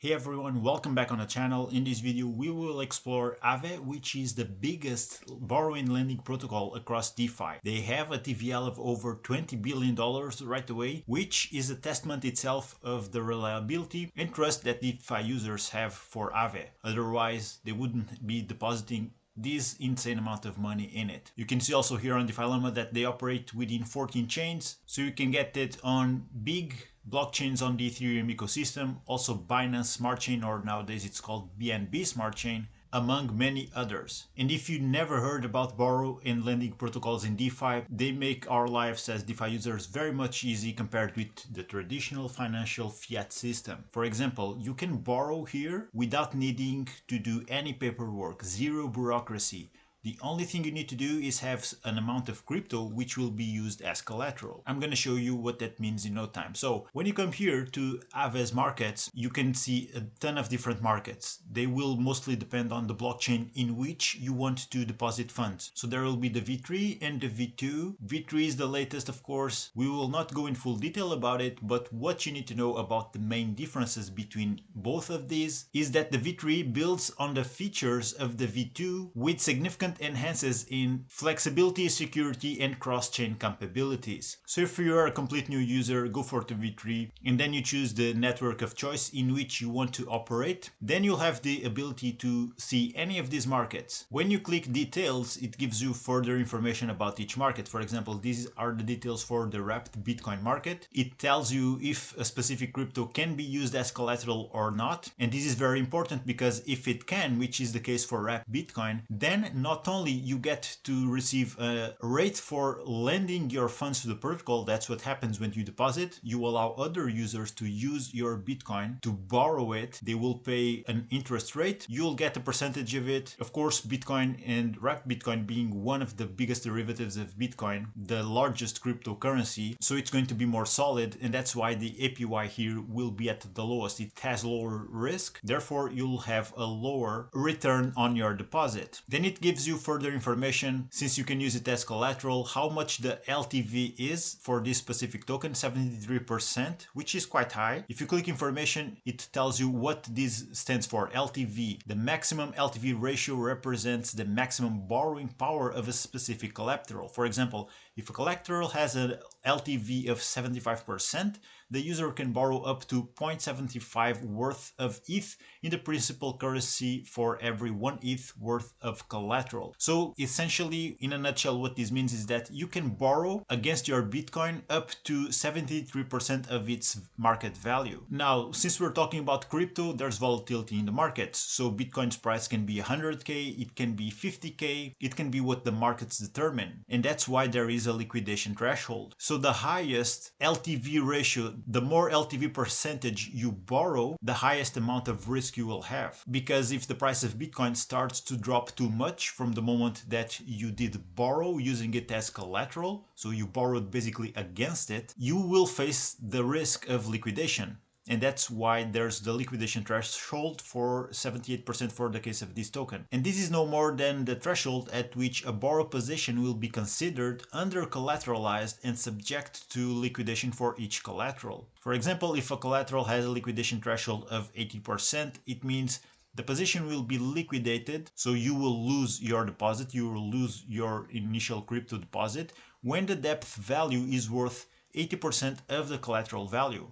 Hey everyone, welcome back on the channel. In this video we will explore Aave, which is the biggest borrowing lending protocol across DeFi. They have a TVL of over $20 billion right away, which is a testament itself of the reliability and trust that DeFi users have for Aave. Otherwise they wouldn't be depositing this insane amount of money in it. You can see also here on DeFi Llama that they operate within 14 chains, so you can get it on big blockchains on the Ethereum ecosystem, also Binance Smart Chain, or nowadays it's called BNB Smart Chain, among many others. And if you never heard about borrow and lending protocols in DeFi, they make our lives as DeFi users very much easy compared with the traditional financial fiat system. For example, you can borrow here without needing to do any paperwork, zero bureaucracy. The only thing you need to do is have an amount of crypto which will be used as collateral. I'm going to show you what that means in no time. So when you come here to Aave's markets, you can see a ton of different markets. They will mostly depend on the blockchain in which you want to deposit funds. So there will be the V3 and the V2. V3 is the latest, of course. We will not go in full detail about it, but what you need to know about the main differences between both of these is that the V3 builds on the features of the V2 with significant enhances in flexibility, security, and cross-chain capabilities. So if you are a complete new user, go for the V3 and then you choose the network of choice in which you want to operate. Then you'll have the ability to see any of these markets. When you click details, it gives you further information about each market. For example, these are the details for the wrapped Bitcoin market. It tells you if a specific crypto can be used as collateral or not. And this is very important because if it can, which is the case for wrapped Bitcoin, then not only you get to receive a rate for lending your funds to the protocol. That's what happens when you deposit. You allow other users to use your Bitcoin to borrow it. They will pay an interest rate. You'll get a percentage of it. Of course, Bitcoin and wrapped Bitcoin being one of the biggest derivatives of Bitcoin, the largest cryptocurrency. So it's going to be more solid, and that's why the APY here will be at the lowest. It has lower risk. Therefore, you'll have a lower return on your deposit. Then it gives you further information, since you can use it as collateral, how much the LTV is for this specific token, 73%, which is quite high. If you click information, it tells you what this stands for. LTV. The maximum LTV ratio represents the maximum borrowing power of a specific collateral. For example, if a collateral has an LTV of 75%, the user can borrow up to 0.75 worth of ETH in the principal currency for every 1 ETH worth of collateral. So essentially, in a nutshell, what this means is that you can borrow against your Bitcoin up to 73% of its market value. Now, since we're talking about crypto, there's volatility in the markets. So Bitcoin's price can be 100K, it can be 50K, it can be what the markets determine. And that's why there is a liquidation threshold. So the highest LTV ratio, the more LTV percentage you borrow, the highest amount of risk you will have. Because if the price of Bitcoin starts to drop too much from the moment that you did borrow using it as collateral, so you borrowed basically against it, you will face the risk of liquidation. And that's why there's the liquidation threshold for 78% for the case of this token. And this is no more than the threshold at which a borrow position will be considered under collateralized and subject to liquidation for each collateral. For example, if a collateral has a liquidation threshold of 80%, it means the position will be liquidated, so you will lose your deposit, you will lose your initial crypto deposit when the depth value is worth 80% of the collateral value.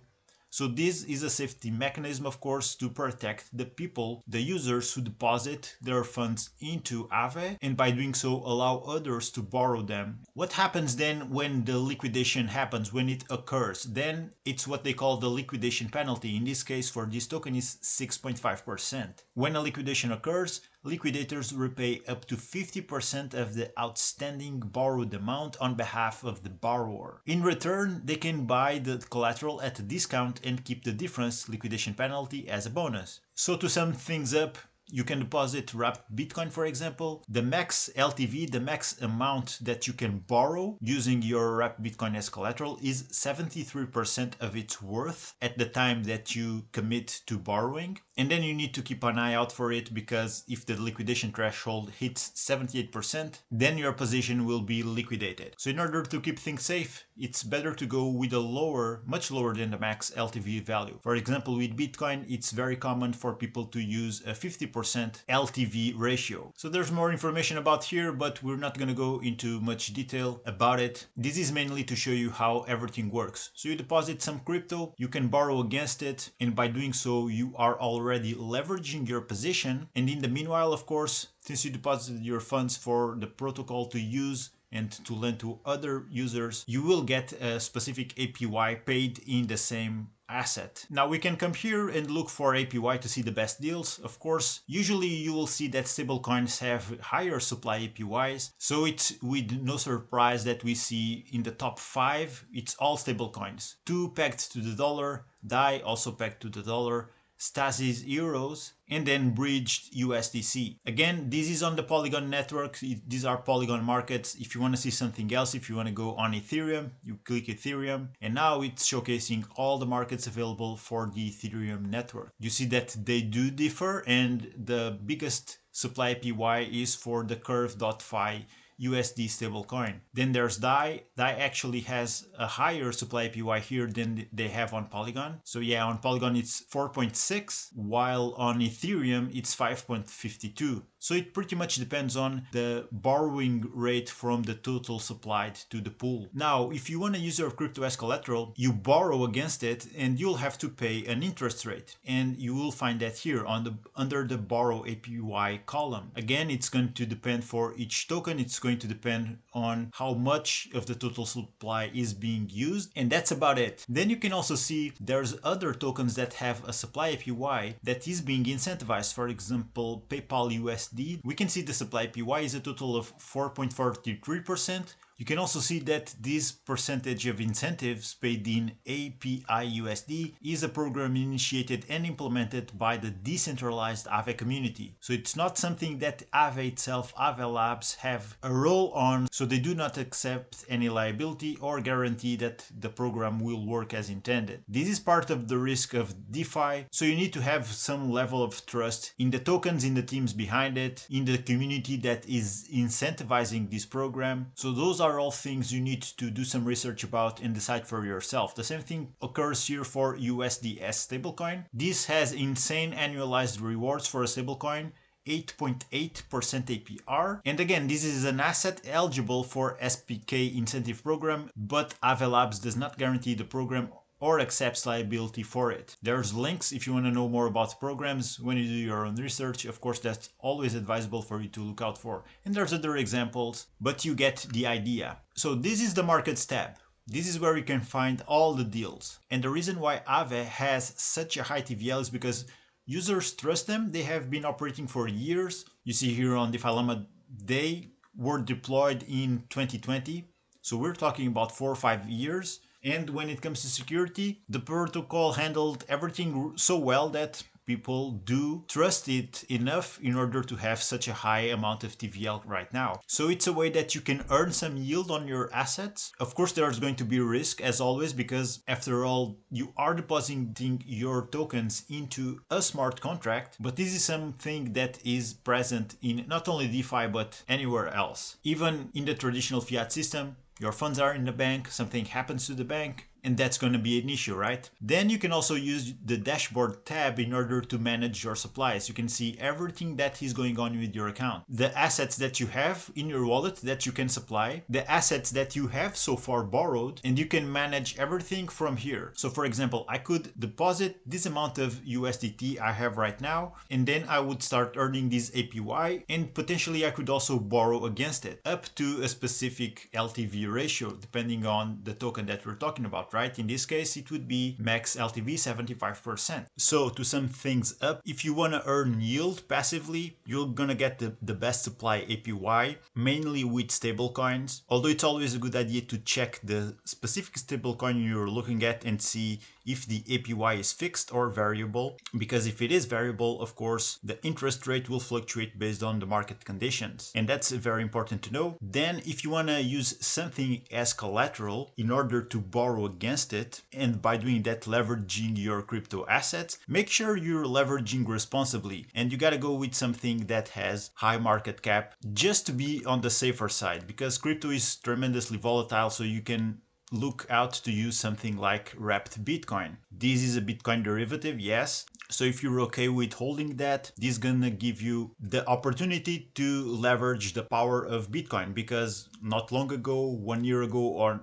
So this is a safety mechanism, of course, to protect the people, the users who deposit their funds into Aave, and by doing so allow others to borrow them. What happens then when the liquidation happens, when it occurs? Then it's what they call the liquidation penalty. In this case, for this token is 6.5%. When a liquidation occurs, liquidators repay up to 50% of the outstanding borrowed amount on behalf of the borrower. In return, they can buy the collateral at a discount and keep the difference, liquidation penalty, as a bonus. So to sum things up, you can deposit wrapped Bitcoin, for example. The max LTV, the max amount that you can borrow using your wrapped Bitcoin as collateral is 73% of its worth at the time that you commit to borrowing. And then you need to keep an eye out for it, because if the liquidation threshold hits 78%, then your position will be liquidated. So in order to keep things safe, it's better to go with a lower, much lower than the max LTV value. For example, with Bitcoin, it's very common for people to use a 50% LTV ratio. So there's more information about here, but we're not going to go into much detail about it. This is mainly to show you how everything works. So you deposit some crypto, you can borrow against it, and by doing so, you are already leveraging your position. And in the meanwhile, of course, since you deposited your funds for the protocol to use and to lend to other users, you will get a specific APY paid in the same asset. Now we can come here and look for APY to see the best deals. Of course, usually you will see that stablecoins have higher supply APYs, so it's with no surprise that we see in the top 5, it's all stablecoins. 2 pegged to the dollar, DAI also pegged to the dollar, Stasis euros, and then bridged USDC. Again, this is on the Polygon network. These are Polygon markets. If you want to see something else, if you want to go on Ethereum, you click Ethereum, and now it's showcasing all the markets available for the Ethereum network. You see that they do differ, and the biggest supply APY is for the Curve.fi USD stablecoin. Then there's DAI. DAI actually has a higher supply APY here than they have on Polygon. So yeah, on Polygon it's 4.6, while on Ethereum it's 5.52. So it pretty much depends on the borrowing rate from the total supplied to the pool. Now, if you want to use your crypto as collateral, you borrow against it and you'll have to pay an interest rate. And you will find that here under the borrow APY column. Again, it's going to depend for each token. It's going to depend on how much of the total supply is being used. And that's about it. Then you can also see there's other tokens that have a supply APY that is being incentivized. For example, PayPal USD. We can see the supply APY is a total of 4.43%. You can also see that this percentage of incentives paid in API USD is a program initiated and implemented by the decentralized Aave community. So it's not something that Aave itself, Aave Labs, have a role on, so they do not accept any liability or guarantee that the program will work as intended. This is part of the risk of DeFi, so you need to have some level of trust in the tokens, in the teams behind it, in the community that is incentivizing this program. So those are all things you need to do some research about and decide for yourself. The same thing occurs here for USDS stablecoin. This has insane annualized rewards for a stablecoin, 8.8% APR. And again, this is an asset eligible for SPK incentive program, but Aave Labs does not guarantee the program or accepts liability for it. There's links if you want to know more about programs when you do your own research. Of course, that's always advisable for you to look out for. And there's other examples, but you get the idea. So this is the markets tab. This is where you can find all the deals. And the reason why Aave has such a high TVL is because users trust them. They have been operating for years. You see here on DeFi Llama, they were deployed in 2020. So we're talking about 4 or 5 years. And when it comes to security, the protocol handled everything so well that people do trust it enough in order to have such a high amount of TVL right now. So it's a way that you can earn some yield on your assets. Of course, there's going to be risk as always, because after all, you are depositing your tokens into a smart contract, but this is something that is present in not only DeFi, but anywhere else. Even in the traditional fiat system, your funds are in the bank, something happens to the bank, and that's going to be an issue, right? Then you can also use the dashboard tab in order to manage your supplies. You can see everything that is going on with your account. The assets that you have in your wallet that you can supply, the assets that you have so far borrowed, and you can manage everything from here. So for example, I could deposit this amount of USDT I have right now, and then I would start earning this APY, and potentially I could also borrow against it up to a specific LTV ratio, depending on the token that we're talking about. Right? In this case, it would be max LTV 75%. So to sum things up, if you want to earn yield passively, you're gonna get the best supply APY, mainly with stablecoins. Although it's always a good idea to check the specific stablecoin you're looking at and see if the APY is fixed or variable, because if it is variable, of course, the interest rate will fluctuate based on the market conditions. And that's very important to know. Then if you want to use something as collateral in order to borrow against it, and by doing that leveraging your crypto assets, make sure you're leveraging responsibly, and you got to go with something that has high market cap just to be on the safer side, because crypto is tremendously volatile, so you can look out to use something like wrapped Bitcoin. This is a Bitcoin derivative, yes. So if you're okay with holding that, this is gonna give you the opportunity to leverage the power of Bitcoin, because not long ago, 1 year ago,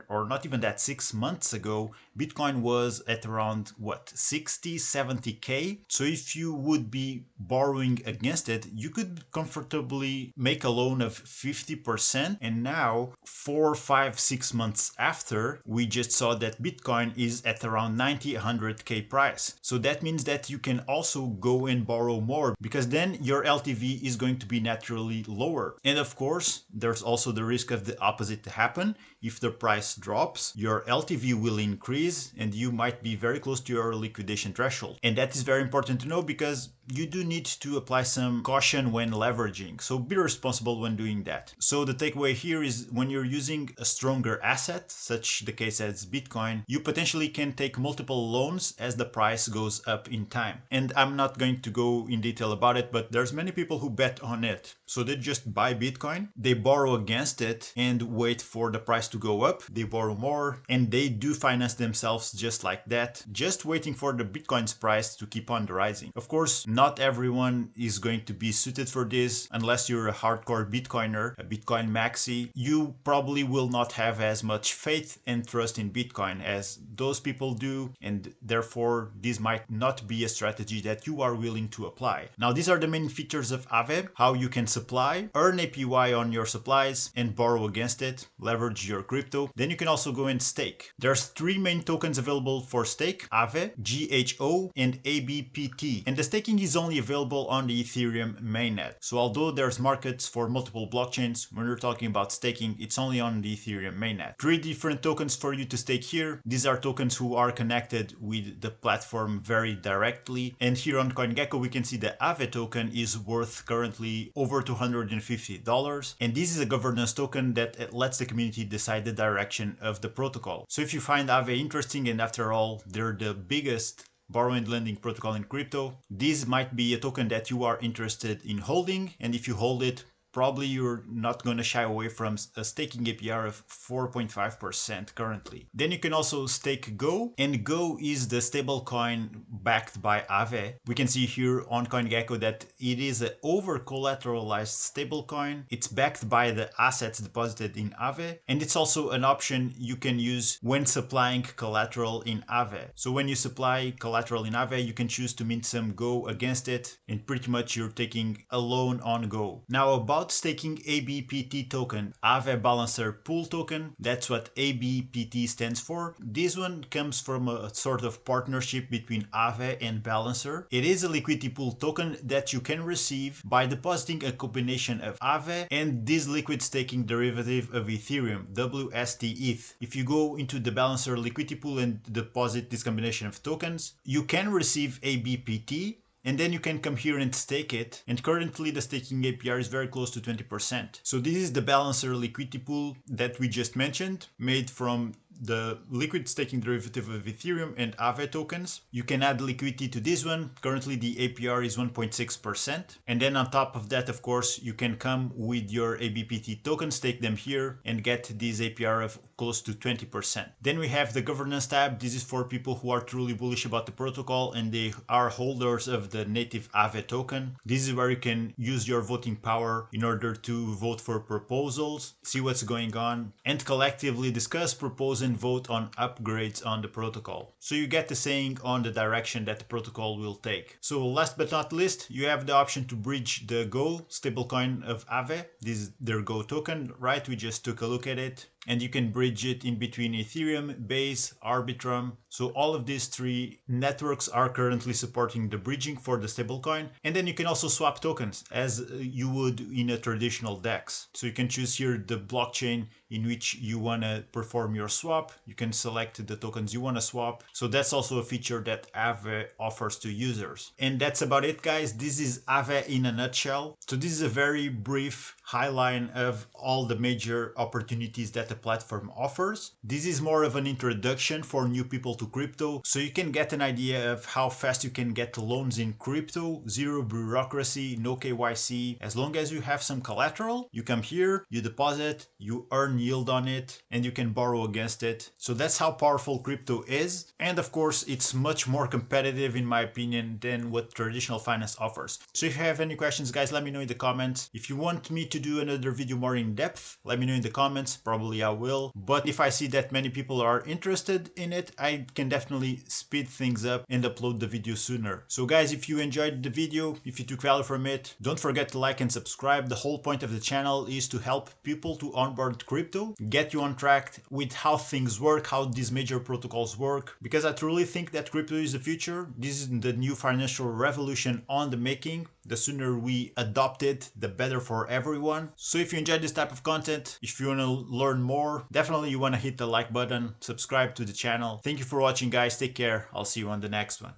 or not even that, 6 months ago, Bitcoin was at around what, 60, 70K. So if you would be borrowing against it, you could comfortably make a loan of 50%. And now 4, 5, 6 months after, we just saw that Bitcoin is at around 90, 100K price. So that means that you can also go and borrow more, because then your LTV is going to be naturally lower. And of course, there's also the risk of the opposite to happen. If the price drops, your LTV will increase and you might be very close to your liquidation threshold. And that is very important to know, because you do need to apply some caution when leveraging. So be responsible when doing that. So the takeaway here is, when you're using a stronger asset, such the case as Bitcoin, you potentially can take multiple loans as the price goes up in time. And I'm not going to go in detail about it, but there's many people who bet on it. So they just buy Bitcoin, they borrow against it and wait for the price to go up. They borrow more and they do finance themselves just like that, just waiting for the Bitcoin's price to keep on rising. Of course, not everyone is going to be suited for this. Unless you're a hardcore Bitcoiner, a Bitcoin maxi, you probably will not have as much faith and trust in Bitcoin as those people do, and therefore this might not be a strategy that you are willing to apply. Now, these are the main features of Aave: how you can supply, earn APY on your supplies and borrow against it, leverage your crypto. Then you can also go and stake. There's 3 main tokens available for stake: Aave, GHO, and ABPT. And the staking is only available on the Ethereum mainnet. So although there's markets for multiple blockchains, when we're talking about staking, it's only on the Ethereum mainnet. 3 different tokens for you to stake here. These are tokens who are connected with the platform very directly. And here on CoinGecko, we can see the Aave token is worth currently over $250. And this is a governance token that lets the community decide the direction of the protocol. So if you find Aave interesting, and after all, they're the biggest borrow and lending protocol in crypto, this might be a token that you are interested in holding. And if you hold it, probably you're not going to shy away from a staking APR of 4.5% currently. Then you can also stake Go, and Go is the stable coin backed by Aave. We can see here on CoinGecko that it is an over collateralized stable coin. It's backed by the assets deposited in Aave, and it's also an option you can use when supplying collateral in Aave. So when you supply collateral in Aave, you can choose to mint some Go against it, and pretty much you're taking a loan on Go. Now, about staking ABPT token, Aave Balancer Pool token, that's what ABPT stands for. This one comes from a sort of partnership between Aave and Balancer. It is a liquidity pool token that you can receive by depositing a combination of Aave and this liquid staking derivative of Ethereum, WST-ETH. If you go into the Balancer liquidity pool and deposit this combination of tokens, you can receive ABPT, and then you can come here and stake it. And currently the staking APR is very close to 20%. So this is the Balancer liquidity pool that we just mentioned, made from the liquid staking derivative of Ethereum and Aave tokens. You can add liquidity to this one. Currently the APR is 1.6%. And then on top of that, of course, you can come with your ABPT tokens, stake them here, and get this APR of close to 20%. Then we have the governance tab. This is for people who are truly bullish about the protocol and they are holders of the native Aave token. This is where you can use your voting power in order to vote for proposals, see what's going on, and collectively discuss, propose, and vote on upgrades on the protocol. So you get the saying on the direction that the protocol will take. So last but not least, you have the option to bridge the Go stablecoin of Aave. This is their Go token, right? We just took a look at it. And you can bridge it in between Ethereum, Base, Arbitrum. So all of these 3 networks are currently supporting the bridging for the stablecoin. And then you can also swap tokens as you would in a traditional DEX. So you can choose here the blockchain in which you want to perform your swap. You can select the tokens you want to swap. So that's also a feature that Aave offers to users. And that's about it, guys. This is Aave in a nutshell. So this is a very brief highline of all the major opportunities that the the platform offers. This is more of an introduction for new people to crypto, so you can get an idea of how fast you can get loans in crypto, zero bureaucracy, no KYC. As long as you have some collateral, you come here, you deposit, you earn yield on it, and you can borrow against it. So that's how powerful crypto is. And of course, it's much more competitive in my opinion than what traditional finance offers. So if you have any questions, guys, let me know in the comments. If you want me to do another video more in depth, let me know in the comments. Probably I will. But if I see that many people are interested in it, I can definitely speed things up and upload the video sooner. So guys, if you enjoyed the video, if you took value from it, don't forget to like and subscribe. The whole point of the channel is to help people to onboard crypto, get you on track with how things work, how these major protocols work, because I truly think that crypto is the future. This is the new financial revolution on the making. The sooner we adopt it, the better for everyone. So if you enjoyed this type of content, if you want to learn more, definitely you want to hit the like button, subscribe to the channel. Thank you for watching, guys. Take care. I'll see you on the next one.